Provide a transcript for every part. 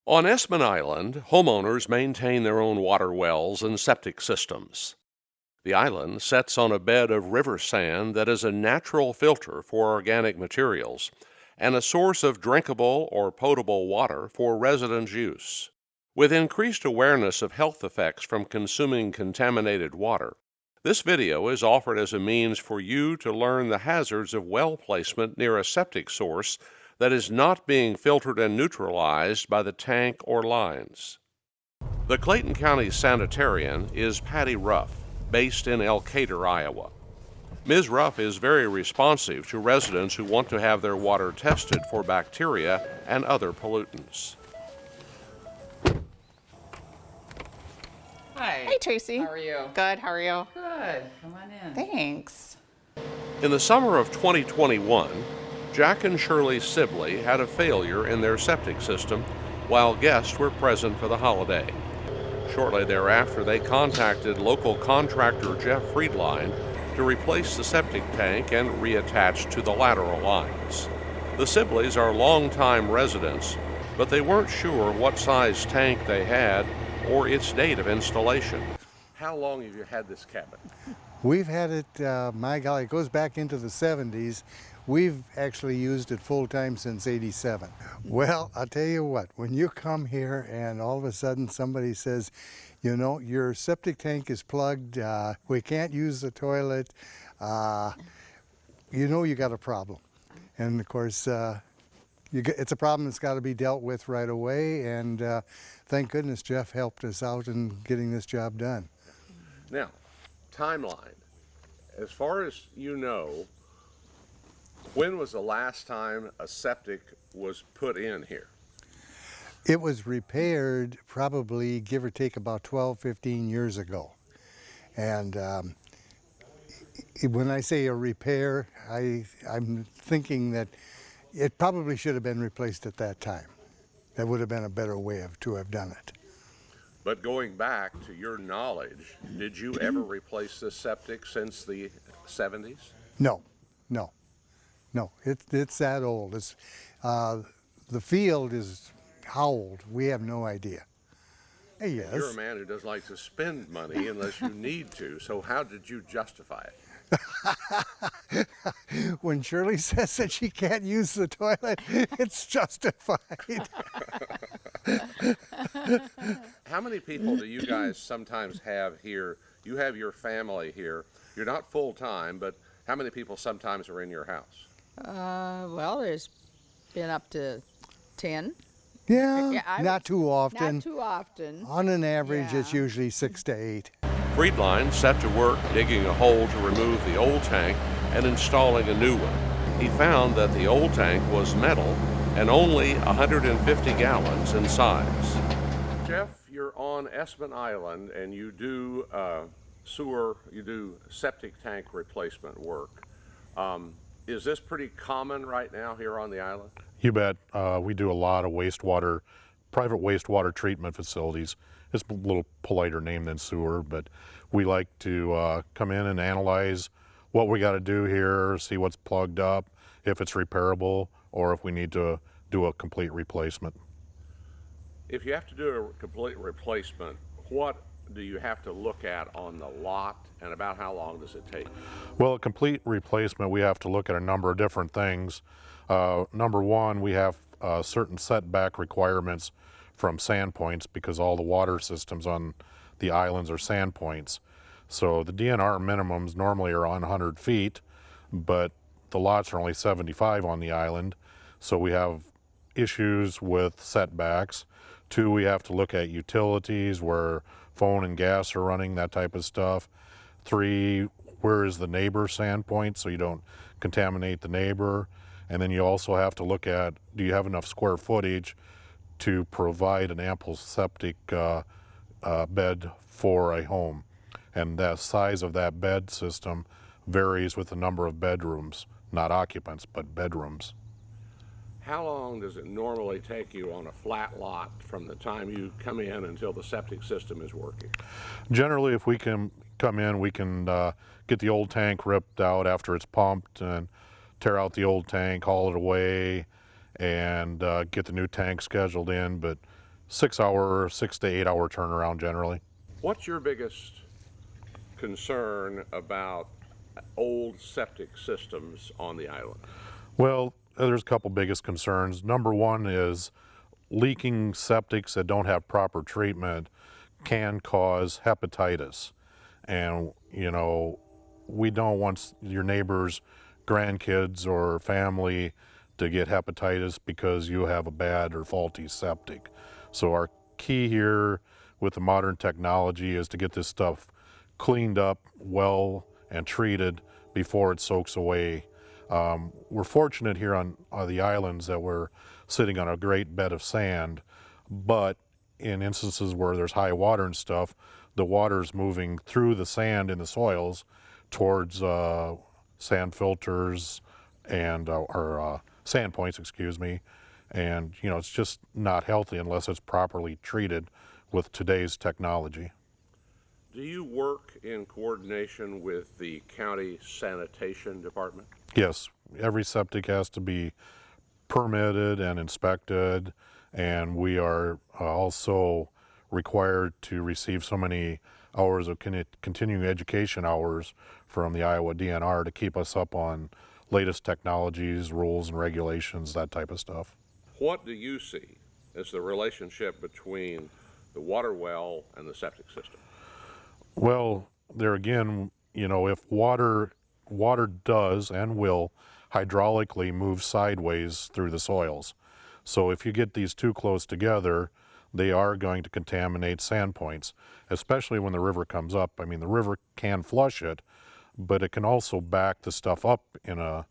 On Esmann Island, homeowners maintain their own water wells and septic systems. The island sits on a bed of river sand that is a natural filter for organic materials and a source of drinkable or potable water for residents' use. With increased awareness of health effects from consuming contaminated water, this video is offered as a means for you to learn the hazards of well placement near a septic source that is not being filtered and neutralized by the tank or lines. The Clayton County Sanitarian is Patty Ruff, based in Elkader, Iowa. Ms. Ruff is very responsive to residents who want to have their water tested for bacteria and other pollutants. Hi. Hey, Tracy. How are you? Good. How are you? Good. Come on in. Thanks. In the summer of 2021, Jack and Shirley Sibley had a failure in their septic system while guests were present for the holiday. Shortly thereafter, they contacted local contractor Jeff Friedline to replace the septic tank and reattach to the lateral lines. The Sibleys are longtime residents, but they weren't sure what size tank they had or its date of installation. How long have you had this cabin? We've had it, my golly, it goes back into the 70s. We've actually used it full-time since '87. Well, I'll tell you what, when you come here and all of a sudden somebody says, you know, your septic tank is plugged, we can't use the toilet, you know you got a problem. And of course, it's a problem that's got to be dealt with right away, and thank goodness Jeff helped us out in getting this job done. Now, timeline. As far as you know, when was the last time a septic was put in here? It was repaired probably, give or take, about 12, 15 years ago. And when I say a repair, I'm thinking that it probably should have been replaced at that time. That would have been a better way to have done it. But going back to your knowledge, did you ever replace this septic since the 70s? No. It's that old. The field is how old? We have no idea. Yes. You're a man who doesn't like to spend money unless you need to, so how did you justify it? When Shirley says that she can't use the toilet, it's justified. How many people do you guys sometimes have here? You have your family here. You're not full-time, but how many people sometimes are in your house? Well, there's been up to 10. Yeah, I not too often. Not too often. On an average, Yeah. it's usually 6 to 8. Friedline set to work digging a hole to remove the old tank and installing a new one. He found that the old tank was metal and only 150 gallons in size. Jeff, you're on Esmann Island and you do you do septic tank replacement work. Is this pretty common right now here on the island? You bet. We do a lot of wastewater, private wastewater treatment facilities. It's a little politer name than sewer, but we like to come in and analyze what we got to do here, see what's plugged up, if it's repairable, or if we need to do a complete replacement. If you have to do a complete replacement, what do you have to look at on the lot, and about how long does it take? Well, a complete replacement, we have to look at a number of different things. Number one, we have certain setback requirements from sand points because all the water systems on the islands are sand points. So the DNR minimums normally are on 100 feet, but the lots are only 75 on the island. So we have issues with setbacks. Two, we have to look at utilities where phone and gas are running, that type of stuff. Three, where is the neighbor sand point so you don't contaminate the neighbor. And then you also have to look at, do you have enough square footage to provide an ample septic bed for a home. And the size of that bed system varies with the number of bedrooms, not occupants, but bedrooms. How long does it normally take you on a flat lot from the time you come in until the septic system is working? Generally, if we can come in, we can get the old tank ripped out after it's pumped and tear out the old tank, haul it away, and get the new tank scheduled in. But 6 to 8 hour turnaround generally. What's your biggest concern about old septic systems on the island? Well, there's a couple biggest concerns. Number one is leaking septics that don't have proper treatment can cause hepatitis. And, you know, we don't want your neighbor's grandkids or family to get hepatitis because you have a bad or faulty septic. So our key here with the modern technology is to get this stuff cleaned up well and treated before it soaks away. We're fortunate here on the islands that we're sitting on a great bed of sand, but in instances where there's high water and stuff, the water's moving through the sand in the soils towards sand filters and or sand points, excuse me. And you know, it's just not healthy unless it's properly treated with today's technology. Do you work in coordination with the county sanitation department? Yes, every septic has to be permitted and inspected, and we are also required to receive so many hours of continuing education hours from the Iowa DNR to keep us up on latest technologies, rules and regulations, that type of stuff. What do you see as the relationship between the water well and the septic system? Well, there again, you know, if water does and will hydraulically move sideways through the soils. So if you get these too close together, they are going to contaminate sand points, especially when the river comes up. I mean, the river can flush it, but it can also back the stuff up in a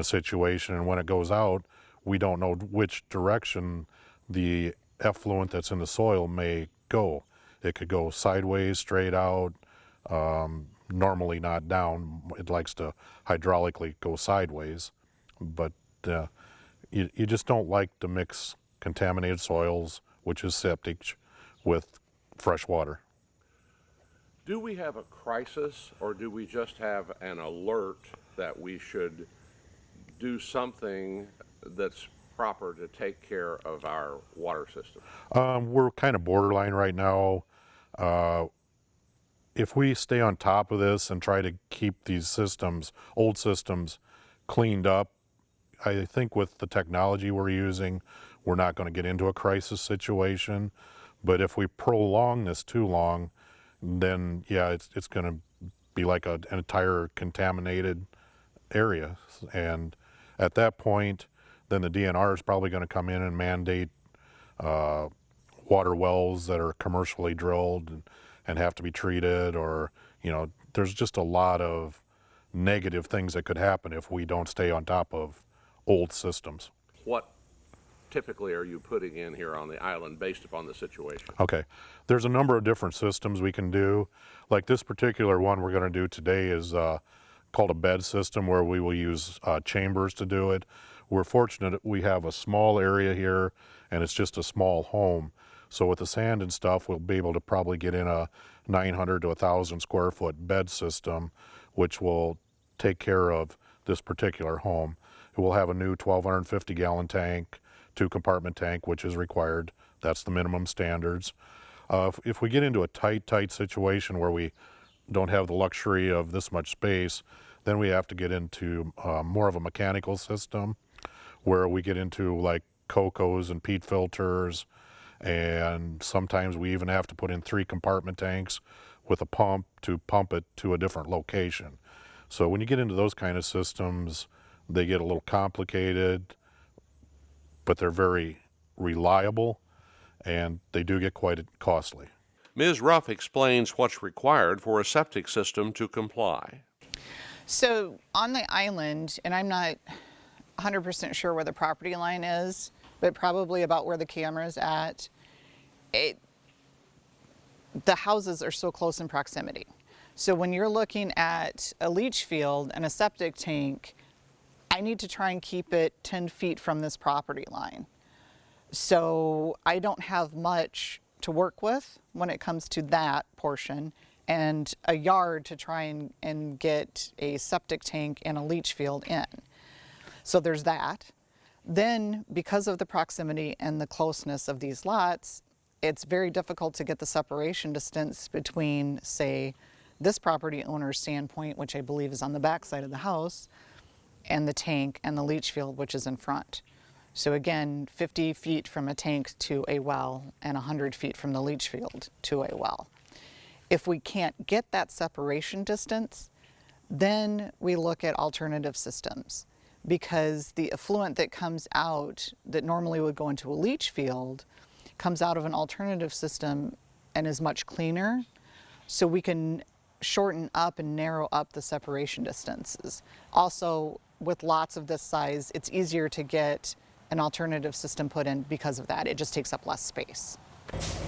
situation, and when it goes out, we don't know which direction the effluent that's in the soil may go. It could go sideways, straight out, normally not down. It likes to hydraulically go sideways, but you just don't like to mix contaminated soils, which is septic, with fresh water. Do we have a crisis, or do we just have an alert that we should do something that's proper to take care of our water system? We're kind of borderline right now. If we stay on top of this and try to keep these systems, old systems, cleaned up, I think with the technology we're using, we're not going to get into a crisis situation. But if we prolong this too long, then yeah, it's going to be like an entire contaminated area. And at that point, then the DNR is probably going to come in and mandate water wells that are commercially drilled and have to be treated, or, you know, there's just a lot of negative things that could happen if we don't stay on top of old systems. What typically are you putting in here on the island based upon the situation? Okay, there's a number of different systems we can do. Like this particular one we're going to do today is called a bed system, where we will use chambers to do it. We're fortunate we have a small area here, and it's just a small home. So with the sand and stuff, we'll be able to probably get in a 900 to 1,000 square foot bed system, which will take care of this particular home. It will have a new 1,250 gallon tank, 2-compartment tank, which is required. That's the minimum standards. If we get into a tight situation where we don't have the luxury of this much space, then we have to get into more of a mechanical system, where we get into like cocos and peat filters, and sometimes we even have to put in 3-compartment tanks with a pump to pump it to a different location. So when you get into those kind of systems, they get a little complicated, but they're very reliable, and they do get quite costly. Ms. Ruff explains what's required for a septic system to comply. So on the island, and I'm not 100% sure where the property line is, but probably about where the camera's at, the houses are so close in proximity. So when you're looking at a leach field and a septic tank, I need to try and keep it 10 feet from this property line. So I don't have much to work with when it comes to that portion, and a yard to try and get a septic tank and a leach field in. So there's that. Then, because of the proximity and the closeness of these lots, it's very difficult to get the separation distance between, say, this property owner's standpoint, which I believe is on the back side of the house, and the tank and the leach field, which is in front. So again, 50 feet from a tank to a well and 100 feet from the leach field to a well. If we can't get that separation distance, then we look at alternative systems, because the effluent that comes out that normally would go into a leach field comes out of an alternative system and is much cleaner, so we can shorten up and narrow up the separation distances. Also, with lots of this size, it's easier to get an alternative system put in because of that. It just takes up less space.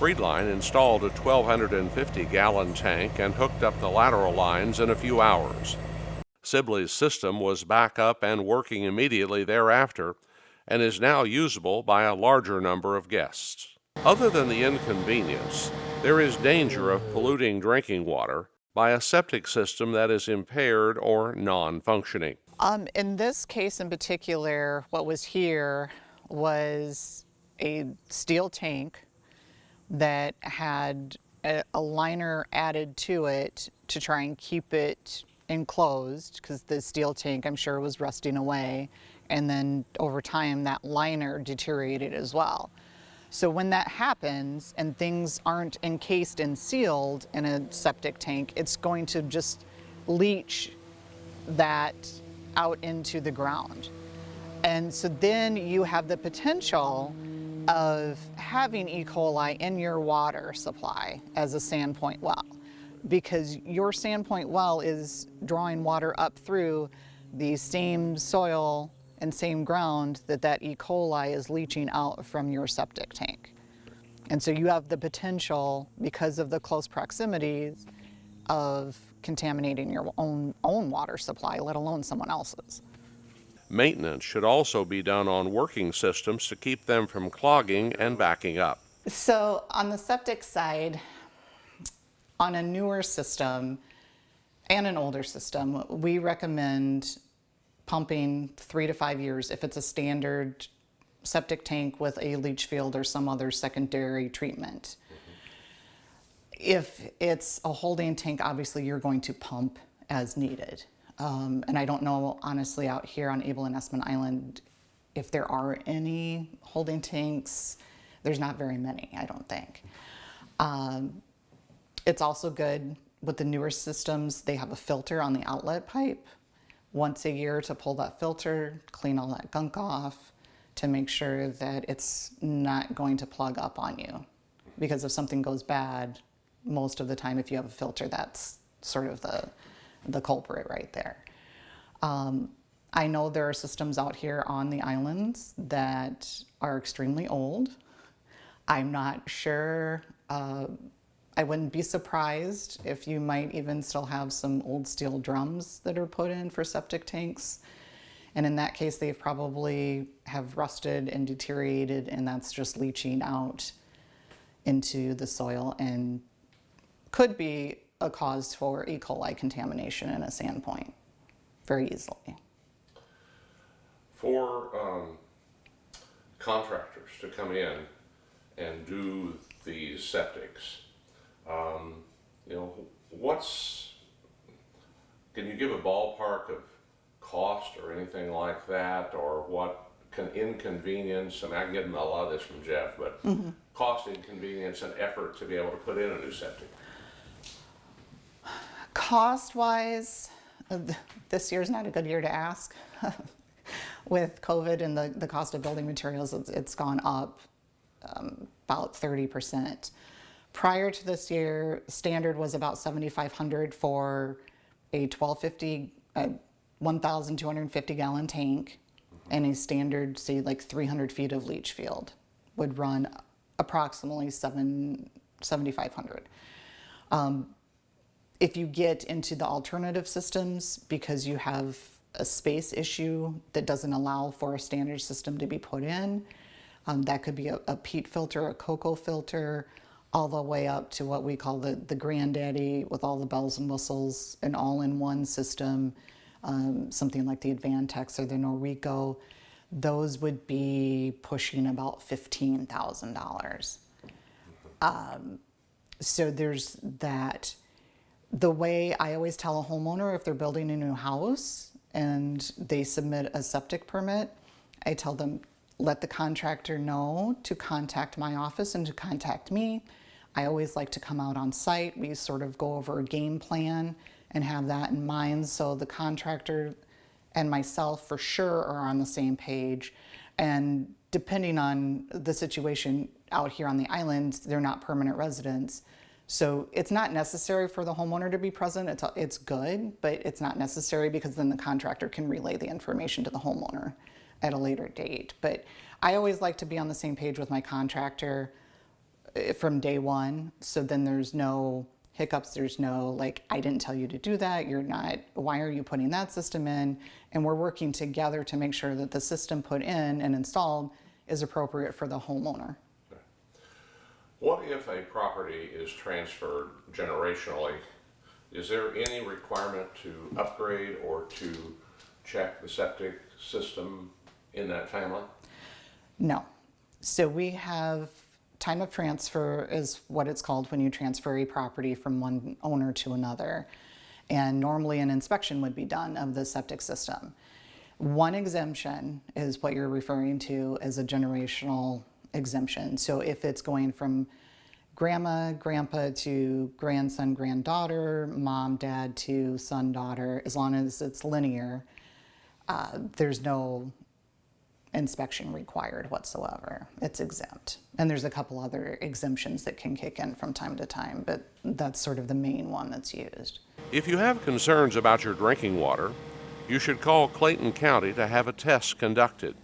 Freedline installed a 1,250-gallon tank and hooked up the lateral lines in a few hours. Sibley's system was back up and working immediately thereafter and is now usable by a larger number of guests. Other than the inconvenience, there is danger of polluting drinking water by a septic system that is impaired or non-functioning. In this case in particular, what was here was a steel tank that had a liner added to it to try and keep it enclosed, because the steel tank, I'm sure, was rusting away, and then over time that liner deteriorated as well. So when that happens and things aren't encased and sealed in a septic tank, it's going to just leach that out into the ground. And so then you have the potential of having E. coli in your water supply as a sandpoint well, because your sandpoint well is drawing water up through the same soil and same ground that E. coli is leaching out from your septic tank. And so you have the potential, because of the close proximities, of contaminating your own water supply, let alone someone else's. Maintenance should also be done on working systems to keep them from clogging and backing up. So on the septic side, on a newer system and an older system, we recommend pumping 3 to 5 years if it's a standard septic tank with a leach field or some other secondary treatment. If it's a holding tank, obviously you're going to pump as needed. And I don't know, honestly, out here on Able and Esmann Island, if there are any holding tanks. There's not very many, I don't think. It's also good with the newer systems, they have a filter on the outlet pipe once a year to pull that filter, clean all that gunk off, to make sure that it's not going to plug up on you. Because if something goes bad, most of the time if you have a filter, that's sort of the culprit right there. I know there are systems out here on the islands that are extremely old. I'm not sure, I wouldn't be surprised if you might even still have some old steel drums that are put in for septic tanks. And in that case, they probably have rusted and deteriorated, and that's just leaching out into the soil and could be a cause for E. coli contamination in a sand point very easily. For contractors to come in and do these septics, can you give a ballpark of cost or anything like that, or what can inconvenience, and I can get a lot of this from Jeff, but cost, inconvenience, and effort to be able to put in a new septic? Cost-wise, this year's not a good year to ask. With COVID and the cost of building materials, it's gone up about 30%. Prior to this year, standard was about $7,500 for a 1,250 gallon tank, and a standard, say like 300 feet of leach field would run approximately $7,500. If you get into the alternative systems, because you have a space issue that doesn't allow for a standard system to be put in, that could be a peat filter, a cocoa filter, all the way up to what we call the granddaddy with all the bells and whistles, an all-in-one system, something like the Advantex or the Norrico. Those would be pushing about $15,000. So there's that. The way I always tell a homeowner if they're building a new house and they submit a septic permit, I tell them, let the contractor know to contact my office and to contact me. I always like to come out on site. We sort of go over a game plan and have that in mind so the contractor and myself for sure are on the same page. And depending on the situation out here on the island, they're not permanent residents. So it's not necessary for the homeowner to be present. It's good, but it's not necessary because then the contractor can relay the information to the homeowner at a later date. But I always like to be on the same page with my contractor from day one. So then there's no hiccups. There's no like, I didn't tell you to do that. You're not, why are you putting that system in? And we're working together to make sure that the system put in and installed is appropriate for the homeowner. What if a property is transferred generationally? Is there any requirement to upgrade or to check the septic system in that family? No. So we have time of transfer is what it's called when you transfer a property from one owner to another. And normally an inspection would be done of the septic system. One exemption is what you're referring to as a generational exemption. So if it's going from grandma, grandpa to grandson, granddaughter, mom, dad to son, daughter, as long as it's linear, there's no inspection required whatsoever. It's exempt. And there's a couple other exemptions that can kick in from time to time, but that's sort of the main one that's used. If you have concerns about your drinking water, you should call Clayton County to have a test conducted.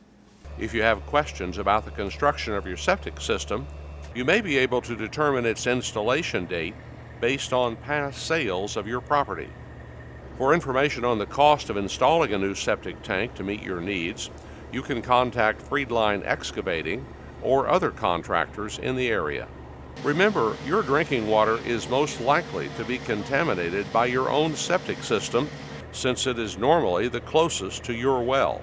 If you have questions about the construction of your septic system, you may be able to determine its installation date based on past sales of your property. For information on the cost of installing a new septic tank to meet your needs, you can contact Friedline Excavating or other contractors in the area. Remember, your drinking water is most likely to be contaminated by your own septic system since it is normally the closest to your well.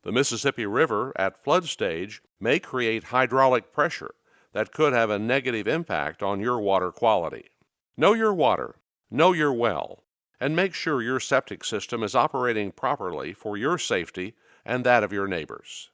The Mississippi River at flood stage may create hydraulic pressure that could have a negative impact on your water quality. Know your water, know your well, and make sure your septic system is operating properly for your safety and that of your neighbors.